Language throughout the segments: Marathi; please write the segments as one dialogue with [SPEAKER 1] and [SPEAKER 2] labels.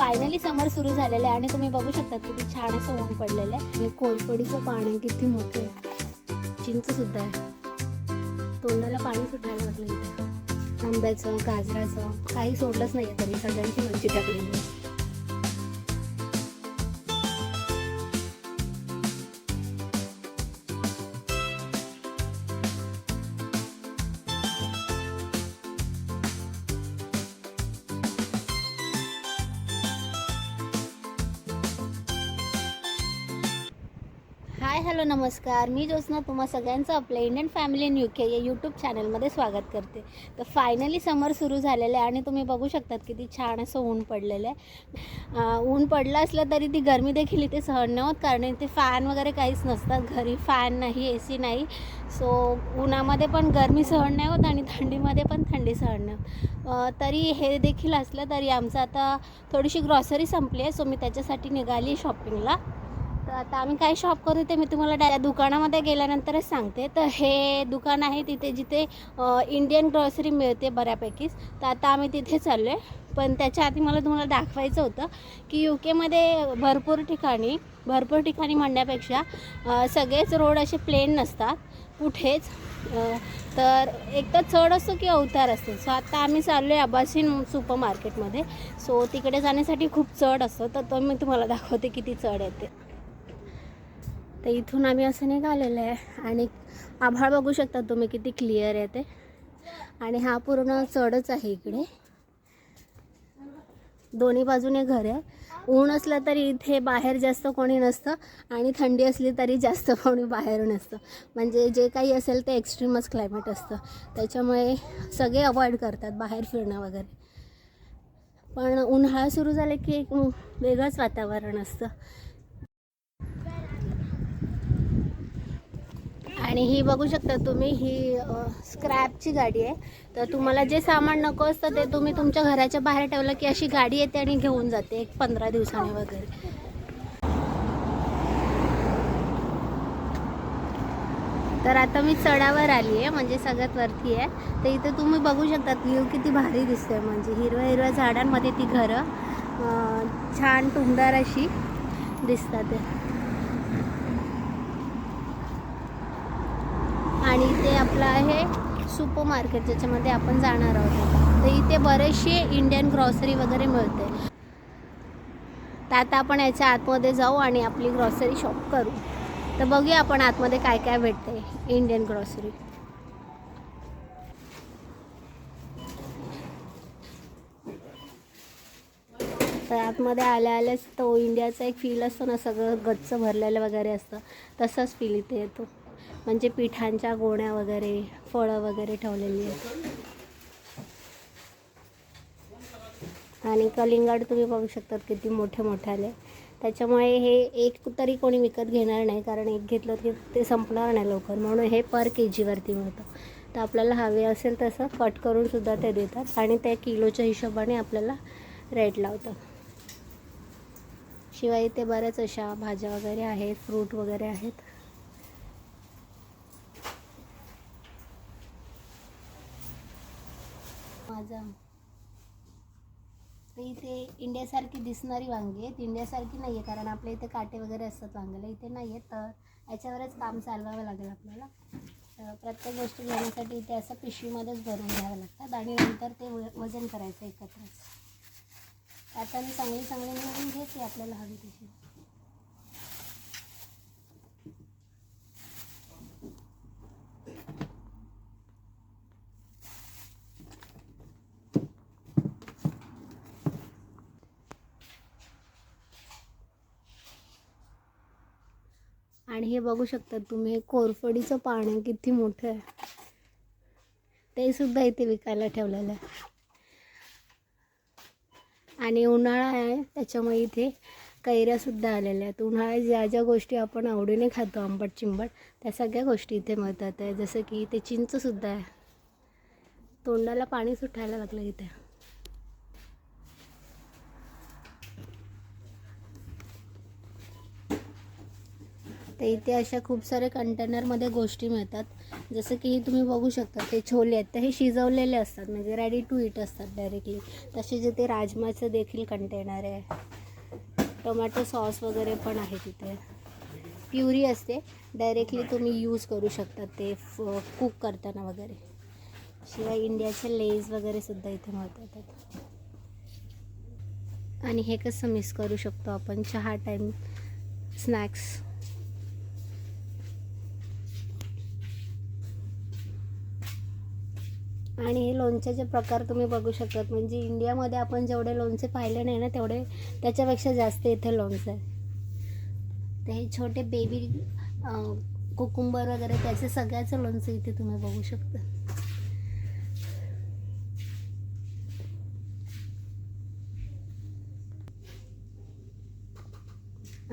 [SPEAKER 1] फायनली समर सुरू झालेलं आहे आणि तुम्ही बघू शकता किती छान असं ऊन पडलेलं आहे. हे कोरफडीचं पाणी किती मोठं आहे, चिंच सुद्धा आहे. तोंडाला पाणी सुटायला लागलं इथे. आंब्याचं, गाजराचं काही सोडलंच नाही तरी सगळ्यांची मच्छी टाकलेली. हाय हॅलो नमस्कार, मी ज्योत्स्ना तुम्हा सगळ्यांचं आपल्या इंडियन फॅमिली इन UK या यूट्यूब चॅनलमध्ये स्वागत करते. तर फायनली समर सुरू झालेलं आहे आणि तुम्ही बघू शकतात किती छान असं ऊन पडलेलं आहे. ऊन पडलं असलं तरी ती गरमी देखील इथे सहन नाही होत, कारण इथे फॅन वगैरे काहीच नसतात. घरी फॅन नाही, AC नाही. सो उन्हामध्ये पण गरमी सहन नाही होत आणि थंडीमध्ये पण थंडी सहन नाही होत. तरी हे देखील असलं तरी आमचं आता थोडीशी ग्रॉसरी संपली आहे. सो मी त्याच्यासाठी निघाली शॉपिंगला. तर आता आम्ही काय शॉप करू ते मी तुम्हाला दुकानामध्ये गेल्यानंतरच सांगते. तर हे दुकान आहे तिथे जिथे इंडियन ग्रॉसरी मिळते बऱ्यापैकीच. तर आता आम्ही तिथे चाललो आहे. पण त्याच्या आधी मला तुम्हाला दाखवायचं होतं की UKमध्ये भरपूर ठिकाणी म्हणण्यापेक्षा सगळेच रोड असे प्लेन नसतात कुठेच. तर एक तर चढ असतो की अवतार असतो. सो आता आम्ही चाललो आहे अबासीन सुपर मार्केटमध्ये. सो तिकडे जाण्यासाठी खूप चढ असतो, तर तो मी तुम्हाला दाखवते किती चढ येते. तर इथून आम्ही असं निघालेलं आहे आणि आभाळ बघू शकता तुम्ही किती क्लिअर आहे ते. आणि हा पूर्ण चढच आहे. इकडे दोन्ही बाजूने घर आहे. ऊन असलं तरी इथे बाहेर जास्त कोणी नसतं आणि थंडी असली तरी जास्त कोणी बाहेर नसतं. म्हणजे जे काही असेल ते एक्स्ट्रीमच क्लायमेट असतं. त्याच्यामुळे सगळे अवॉइड करतात बाहेर फिरणं वगैरे. पण उन्हाळा सुरू झाले की एक वेगळंच वातावरण असतं. आणि ही बघू शकता तुम्ही, ही स्क्रॅपची गाडी आहे. तर तुम्हाला जे सामान नको असतं ते तुम्ही तुमच्या घराच्या बाहेर ठेवलं की अशी गाडी येते आणि घेऊन जाते 15 दिवसांनी वगैरे. तर आता मी चढावर आली आहे, म्हणजे सगळ्यात वरती आहे. तर इथे तुम्ही बघू शकता व्ह्यू किती भारी दिसतोय. म्हणजे हिरव्या हिरव्या झाडांमध्ये ती घरं छान टुमदार अशी दिसतात. आणि इथे आपलं आहे सुपर मार्केट ज्याच्यामध्ये आपण जाणार आहोत. तर इथे बरेचसे इंडियन ग्रॉसरी वगैरे मिळते. तर आता आपण याच्या आतमध्ये जाऊ आणि आपली ग्रॉसरी शॉप करू. तर बघूया आपण आतमध्ये काय काय भेटते इंडियन ग्रॉसरी. तर आतमध्ये आल्याच तो इंडियाचा एक फील असतो ना, सगळं गच्च भरलेलं वगैरे असतं, तसंच फील इथे येतो. म्हणजे पिठांच्या गोण्या वगैरे, फळं वगैरे ठेवलेली आहेत. आणि कलिंगड तुम्ही बघू शकतात किती मोठे मोठे आले. त्याच्यामुळे हे एक तरी कोणी विकत घेणार नाही, कारण एक घेतलं की ते संपणार नाही लवकर. म्हणून हे पर KG वरती मिळतं. तर आपल्याला हवे असेल तसं कट करून सुद्धा ते देतात आणि त्या किलोच्या हिशोबाने आपल्याला रेट लावतात. शिवाय इथे बऱ्याच अशा भाज्या वगैरे आहेत, फ्रूट वगैरे आहेत. तर इथे इंडियासारखी दिसणारी वांगी आहेत. इंडियासारखी नाही आहे, कारण आपल्या इथे काटे वगैरे असतात वांग्याला, इथे नाही आहेत. तर याच्यावरच काम चालवावं लागेल आपल्याला. प्रत्येक गोष्ट घेण्यासाठी इथे असं पिशवीमध्येच भरून घ्यावं लागतात आणि नंतर ते वजन करायचं एकत्रच. आता मी चांगली निवडून घेते आपल्याला हवी तशी. आणि हे बघू शकता तुम्ही, कोरफडीचं पाणी किती मोठं आहे, ते सुद्धा इथे विकायला ठेवलेलं आहे. आणि उन्हाळा आहे त्याच्यामुळे इथे कैऱ्यासुद्धा आलेल्या आहेत. उन्हाळ्यात ज्या ज्या गोष्टी आपण आवडीने खातो आंबट चिंबट, त्या सगळ्या गोष्टी इथे मिळतात आहे. जसं की इथे चिंचसुद्धा आहे. तोंडाला पाणी सुटायला लागलं इथे. तर इथे अशा खूप सारे कंटेनरमध्ये गोष्टी मिळतात. जसं की तुम्ही बघू शकता ते छोले आहेत, तर हे शिजवलेले असतात म्हणजे रेडी टू ईट असतात डायरेक्टली. तसे जे ते राजमाचं देखील कंटेनर आहे. टोमॅटो सॉस वगैरे पण आहे तिथे. प्युरी असते, डायरेक्टली तुम्ही यूज करू शकता ते कुक करताना वगैरे. शिवाय इंडियाचे लेज वगैरे सुद्धा इथे मिळतात. आणि हे कसं मिस करू शकतो आपण, चहा टाईम स्नॅक्स. आणि हे लोणच्याचे प्रकार तुम्ही बघू शकतात. म्हणजे इंडियामध्ये आपण जेवढे लोणचे पाहिले नाही ना, तेवढे त्याच्यापेक्षा जास्त इथे लोणचं आहे. तर हे छोटे बेबी कुकुंबर वगैरे त्याचे सगळ्याचं लोणचं इथे तुम्ही बघू शकता.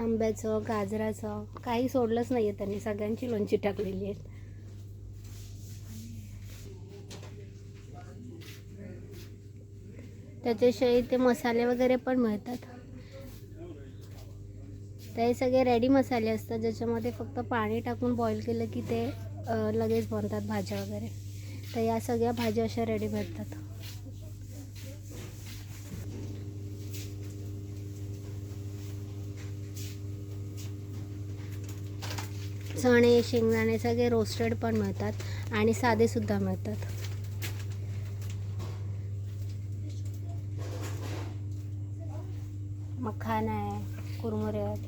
[SPEAKER 1] आंब्याचं, गाजराचं काही सोडलंच नाही आहे त्यांनी, सगळ्यांची लोणची टाकलेली आहेत. त्याच्याशिवाय ते मसाले वगैरे पण मिळतात. ते सगळे रेडी मसाले असतात, ज्याच्यामध्ये फक्त पाणी टाकून बॉईल केलं की ते लगेच बनतात भाज्या वगैरे. तर या सगळ्या भाज्या अशा रेडी भेटतात. चणे, शेंगदाणे सगळे रोस्टेड पण मिळतात आणि साधेसुद्धा मिळतात. मखाना आहे, कुरमुरे आहेत.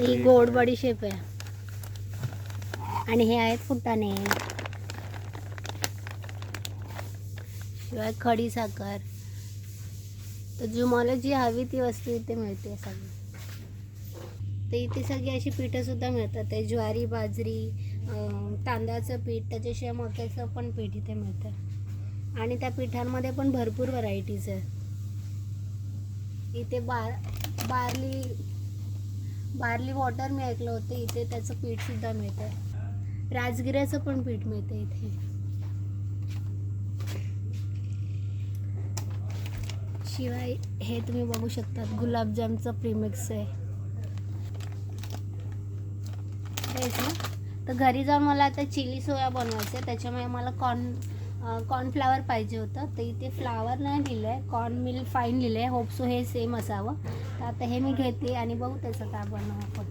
[SPEAKER 1] ही गोड बडीशेप आहे आणि हे आहेत फुटाणे. शिवाय खडी साखर. तर तुम्हाला जी हवी ती वस्तू इथे मिळते सगळी. तर इथे सगळी अशी पिठंसुद्धा मिळतात. ते ज्वारी, बाजरी, तांदळाचं पीठ, त्याच्याशिवाय मक्याचं पण पीठ इथे मिळतं. आणि त्या पिठांमध्ये पण भरपूर व्हरायटीज आहे. इथे बार्ली वॉटर मी ऐकलं होतं, इथे त्याचं पीठसुद्धा मिळतं. राजगिऱ्याचं पण पीठ मिळतं इथे. शिवाय हे तुम्ही बघू शकतात गुलाबजामचं प्रीमिक्स आहे. तेच ना. तर घरी जाऊन मला आता चिली सोया बनवायचं आहे, त्याच्यामुळे मला कॉर्नफ्लावर पाहिजे होतं. तर इथे फ्लावर नाही लिहिलं आहे, कॉर्न मिल फाईन लिहिलं आहे. होप सो हे सेम असावं. तर आता हे मी घेते आणि बघू त्याचं काय बनवू आपण.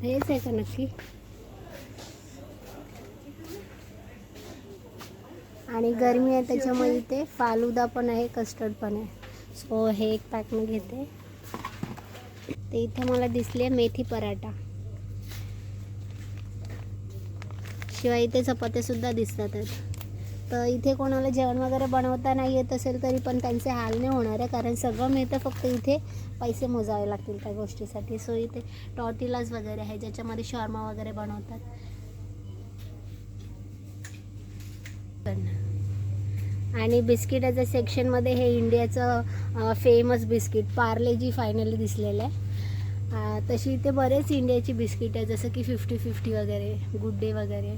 [SPEAKER 1] हेच आहे का नक्की? आणि गरमी आहे त्याच्यामुळे इथे फालुदा पण आहे, कस्टर्ड पण आहे. सो हे एक पॅक मी घेते. ते इथे मला दिसले मेथी पराठा. शिवाय इथे चपात्यासुद्धा दिसतात आहेत. तर इथे कोणाला जेवण वगैरे बनवता नाही येत असेल तरी पण त्यांचे हाल नाही होणार आहे, कारण सगळं मिळतं, फक्त इथे पैसे मोजावे लागतील त्या गोष्टीसाठी. सो इथे टॉर्टिलाज वगैरे आहे, ज्याच्यामध्ये शॉर्मा वगैरे बनवतात. आणि बिस्किटाच्या सेक्शनमध्ये हे इंडियाचं फेमस बिस्किट पार्लेजी फायनली दिसलेलं आहे. तशी इथे बरेच इंडियाची बिस्किट आहे, जसं की 50-50 वगैरे, गुड डे वगैरे.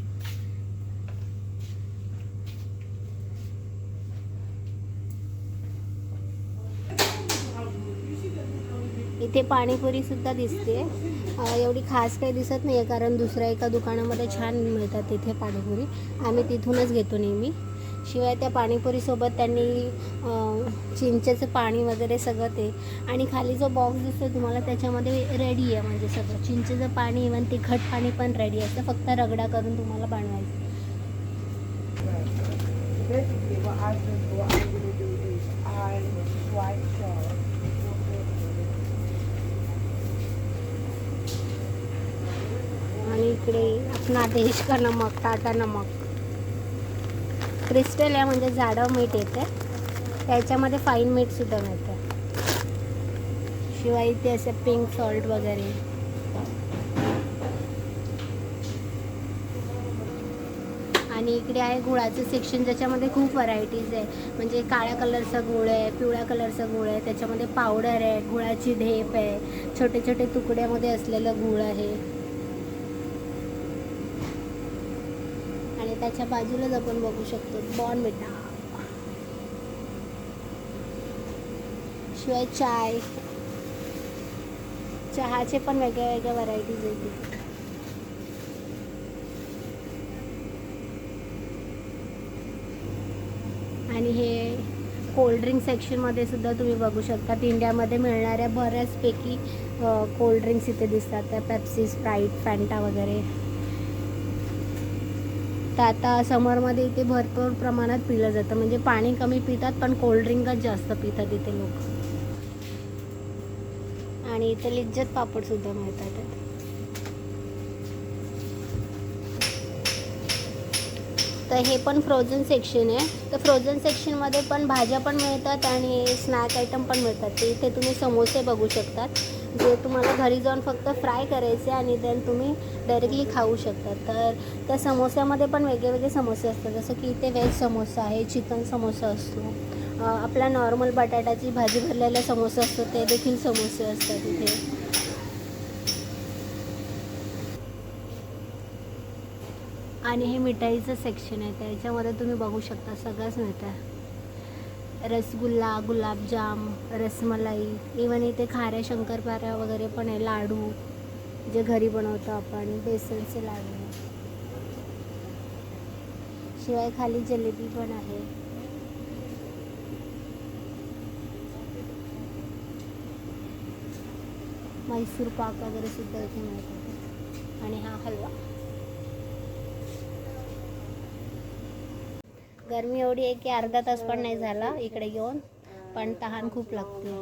[SPEAKER 1] इथे पाणीपुरीसुद्धा दिसते. एवढी खास काही दिसत नाही आहे, कारण दुसऱ्या एका दुकानामध्ये छान मिळतात तिथे पाणीपुरी. आम्ही तिथूनच घेतो नेहमी. शिवाय त्या पाणीपुरीसोबत त्यांनी चिंचेचं पाणी वगैरे सगळं ते. आणि खाली जो बॉक्स दिसतो तुम्हाला त्याच्यामध्ये रेडी आहे, म्हणजे सगळं चिंचेचं पाणी, इव्हन तिखट पाणी पण रेडी असतं, फक्त रगडा करून तुम्हाला बनवायचं. आणि इकडे अपना देश का नमक, टाटा नमक क्रिस्टल आहे, म्हणजे जाडं मीठ येते. त्याच्यामध्ये फाईन मीठसुद्धा मिळतं. शिवाय इथे असे पिंक सॉल्ट वगैरे. आणि इकडे आहे गुळाचं सेक्शन, ज्याच्यामध्ये खूप व्हरायटीज आहे. म्हणजे काळ्या कलरचा गुळ आहे, पिवळ्या कलरचा गुळ आहे, त्याच्यामध्ये पावडर आहे, गुळाची ढेप आहे, छोटे छोटे तुकड्यामध्ये असलेलं गुळ आहे. आणि त्याच्या बाजूलाच आपण बघू शकतो बॉर्नव्हिटा. शिवाय चहाचे पण वेगळ्या वेगळ्या व्हरायटीज आहेत तिथे. आणि हे कोल्ड्रिंक सेक्शनमध्ये सुद्धा तुम्ही बघू शकता. इंडियामध्ये मिळणाऱ्या बऱ्याचपैकी कोल्ड्रिंक्स इथे दिसतात. त्या पेप्सी, स्प्राईट, फॅन्टा वगैरे. तर आता समरमध्ये इथे भरपूर प्रमाणात पिलं जातं. म्हणजे पाणी कमी पितात पण कोल्ड्रिंकच जास्त पितात इथे लोक. आणि इथे लिज्जत पापडसुद्धा मिळतात. तर हे पण फ्रोझन सेक्शन आहे. तर फ्रोझन सेक्शनमध्ये पण भाज्या पण मिळतात आणि स्नॅक आयटम पण मिळतात. ते इथे तुम्ही समोसे बघू शकतात, जे तुम्हाला घरी जाऊन फक्त फ्राय करायचे आणि देन तुम्ही डायरेक्टली खाऊ शकता. तर त्या समोस्यामध्ये पण वेगळे समोसे असतात. जसं की इथे व्हेज समोसा आहे, चिकन समोसा असतो, आपला नॉर्मल बटाट्याची भाजी भरलेला समोसा असतो, ते देखील समोसे असतात इथे. आणि हे मिठाईचं सेक्शन आहे. त्याच्यामध्ये तुम्ही बघू शकता सगळंच मिळतं. रसगुल्ला, गुलाबजाम, रसमलाई, इवन इथे खाऱ्या शंकरपाऱ्या वगैरे पण आहे. लाडू जे घरी बनवतो आपण, बेसनचे लाडू. शिवाय खाली जलेबी पण आहे. मैसूर पाक वगैरे सुद्धा इथे मिळतात. आणि हा हलवा. गरमी एवढी आहे की अर्धा तास पण नाही झाला इकडे येऊन, पण तहान खूप लागते.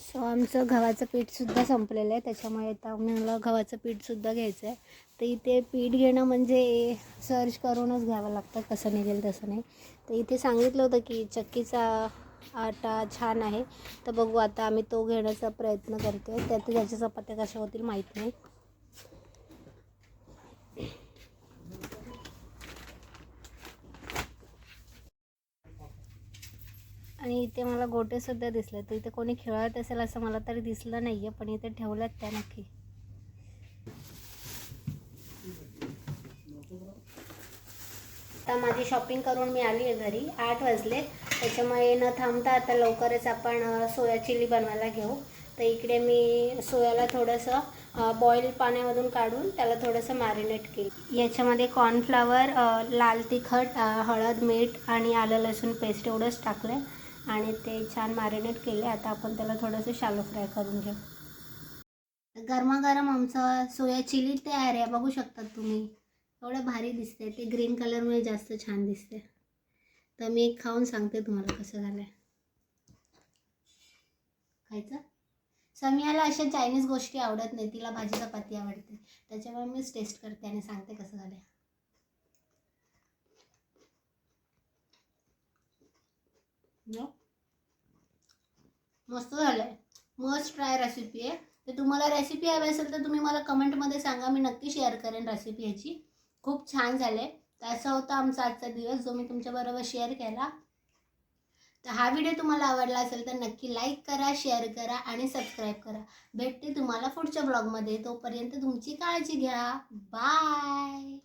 [SPEAKER 1] सो आमचं गव्हाचं पीठसुद्धा संपलेलं आहे, त्याच्यामुळे आता मला गव्हाचं पीठसुद्धा घ्यायचं आहे. तर इथे पीठ घेणं म्हणजे सर्च करूनच घ्यावं लागतं, कसं निघेल तसं नाही. तर इथे सांगितलं होतं की चक्कीचा आटा छान आहे. तर बघू आता आम्ही तो घेण्याचा प्रयत्न करतो आहे. त्यात त्याच्या चपात्या कशा होतील माहीत नाही. आणि इथे मला गोटेसुद्धा दिसले. तर इथे कोणी खेळत असेल असं मला तरी दिसलं नाही आहे, पण इथे ठेवल्यात त्या नक्की. आता माझी शॉपिंग करून मी आली आहे घरी. 8 वाजले, त्याच्यामुळे न थांबता आता लवकरच आपण सोया चिली बनवायला घेऊ. तर इकडे मी सोयाला थोडंसं बॉईल पाण्यामधून काढून त्याला थोडंसं मॅरिनेट केलं. याच्यामध्ये कॉर्नफ्लावर, लाल तिखट, हळद, मीठ आणि आलं लसूण पेस्ट एवढंच टाकलं आहे आणि ते छान मॅरिनेट केले. आता आपण त्याला थोडंसं शॅलो फ्राय करून घेऊ. गरमागरम आमचं सोया चिली तयार आहे, बघू शकतात तुम्ही. एवढं भारी दिसते, ते ग्रीन कलरमुळे जास्त छान दिसते. तर मी एक खाऊन सांगते तुम्हाला कसं झालं आहे. खायचं. समियाला अशा चायनीज गोष्टी आवडत नाही, तिला भाजी चपाती आवडते. त्याच्यामुळे मीच टेस्ट करते आणि सांगते कसं झालं आहे. मस्त झालं आहे. मस्ट ट्राय रेसिपी आहे. तर तुम्हाला रेसिपी हवी असेल तर तुम्ही मला कमेंटमध्ये सांगा, मी नक्की शेअर करेन रेसिपी ह्याची. खूप छान झाले. तर असा होता आमचा आजचा दिवस, जो मी तुमच्याबरोबर शेअर केला. तर हा व्हिडिओ तुम्हाला आवडला असेल तर नक्की लाईक करा, शेअर करा आणि सबस्क्राईब करा. भेटते तुम्हाला पुढच्या ब्लॉगमध्ये. तोपर्यंत तुमची काळजी घ्या. बाय.